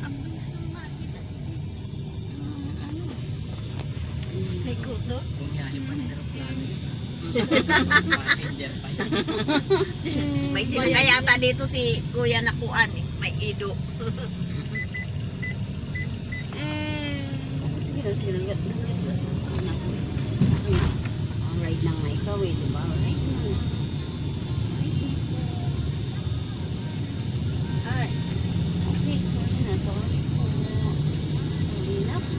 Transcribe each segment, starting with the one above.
Ang bilis nung makita ko si ano. May kuto. Bumiyahe pa ng aeroplano. Passenger pa yun. May sila yata dito si Kuya Nakuan eh. May ido. Sige lang, sige lang. Ang ride na nga ikaw eh, di ba? Ride na nga. Ay, okay, sorry na, sorry po. Sorry na po.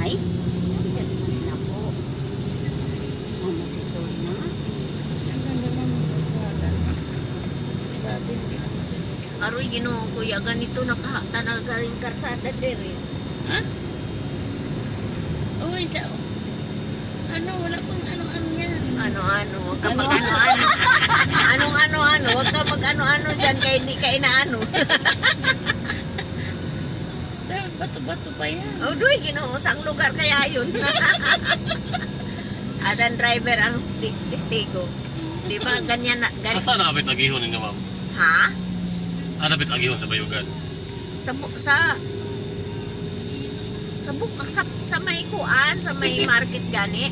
Ay, sorry na po. Mama, si sorry na nga. Ang ganda naman sa sabi niya. Aroy, Ginoo, Kuya, ganito nakatanaga rin karsada din eh. Ha? Uy, sa... Ano, wala pang ano-ano yan. Ano-ano, huwag ka mag-ano-ano. Anong-ano-ano, huwag ka mag-ano-ano dyan kaya hindi ka inaano. Bato-bato pa yan. O, doy, Ginoo, saang lugar kaya yun? At ang driver ang testigo. Di ba, ganyan na, Asa na abit agihon ninyo, ma'am? Ha? Ano abit agihon sa Bayugan? Sa may kuan, sa may market gani.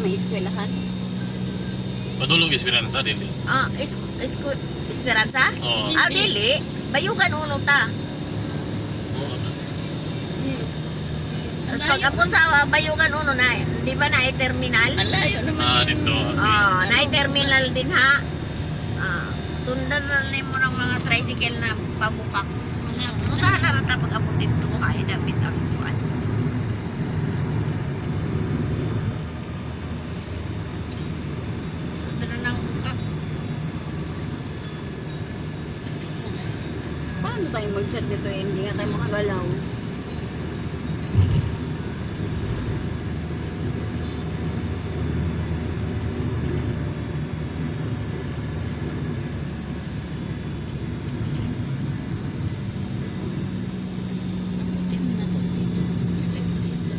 May eskwelahan. Padulong Esperanza, dili. Ah, Esperanza? Oo. Ah, dili. Bayugan uno ta. Oo. Tapos pag-apon sa Bayugan uno na, di ba na terminal? Ang layo naman. Dito. Ah, na terminal din ha. Ah, sundan na rin mo ng mga tricycle na pabukak. Mutahan na rata pag-apon dito ko kaya dapat ang kuan. Sundan na ng bukak. Paano tayo mag-chat dito eh? Hindi nga tayo makagalaw. Puti mo na ko dito. Ilag dito.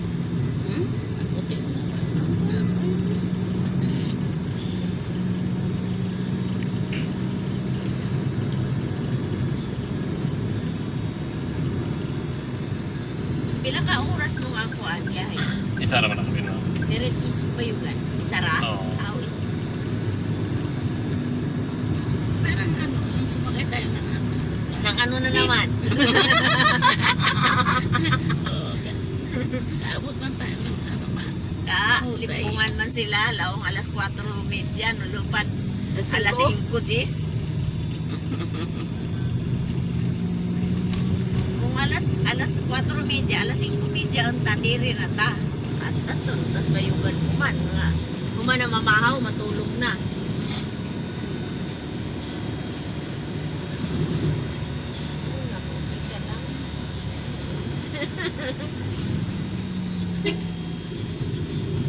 Hmm? Ang puti mo na ba? Pila ka oras nung ang kuan biyahe? Isa naman ang kami, ma'am. Diretso sa Bayugan. Isara? Oo. Ah, wait. Parang ano, yung sumakay tayo ng ano. Nang ano na naman? Oo. Kaabot man tayo ng ano man. Limpungan man sila. Laong alas 4:30. Nulupan. Alas Alas 5? 5:10. Kung alas 4:30, alas 5:30 ang tadiri na ta. At aton, tas Bayugan kuman. Mga kuman na mamahaw, matulog na.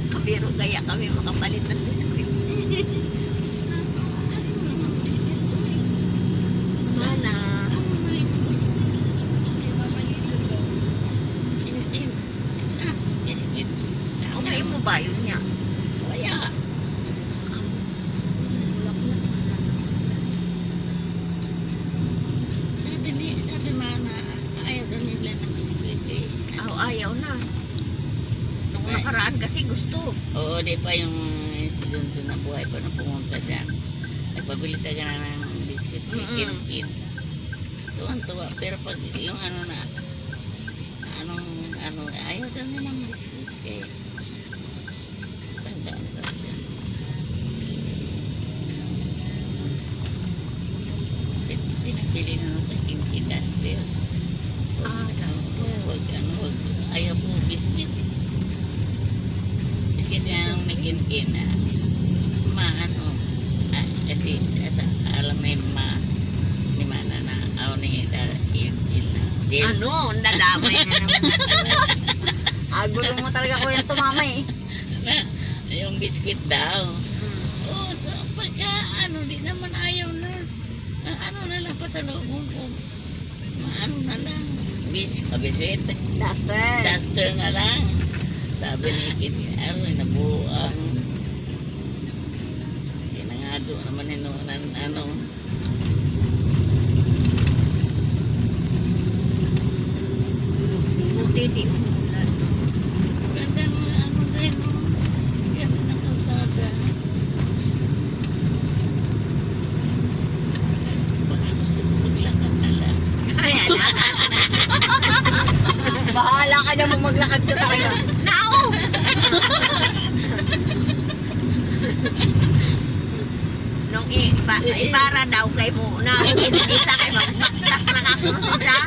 Kabiro kaya kami makapalit ng biskwit. Mana? Okay mo ba yun niya? Kaya, sabi mana, ayaw daw nila ng biskuit eh. Ayaw na. Nung nakaraan kasi gusto. Oo, di pa yung si Junjun na buhay pa na pumunta dyan. Nagpabili ka na ng biskuit, kin-kin. Tuwan-tuwa. Pero pag yung ano na, ayaw daw nila ng biskuit eh. Tandaan daw siya. Pinapili na nung kin-kin duster. Wag, ayaw po biskuit. Biskuit na may kin-kin na kasi alam mo yung ni Mana na aw ni Jill na Jill. Ano? Nadamay na naman. Gulo mo talaga ko yung tumama eh. Na, yung biscuit daw. Oh, so pagka di naman ayaw na. Ano na lang pa sa loob mo. Ano na lang. Biscuit. Duster na lang. Sabi ni Kit, nabuang. Kinangado naman yun, di mo ulan. Ganda ng ano din, no? Ganda ng kalsada. Baka gusto mo maglakad na lang. Ayan. Bahala ka na mo maglakad ka talaga. Nao! Nung ibara daw kay mo na isa kay magbaktas na kakuno siya.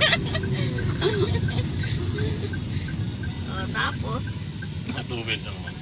Tapos Matubig sa mga.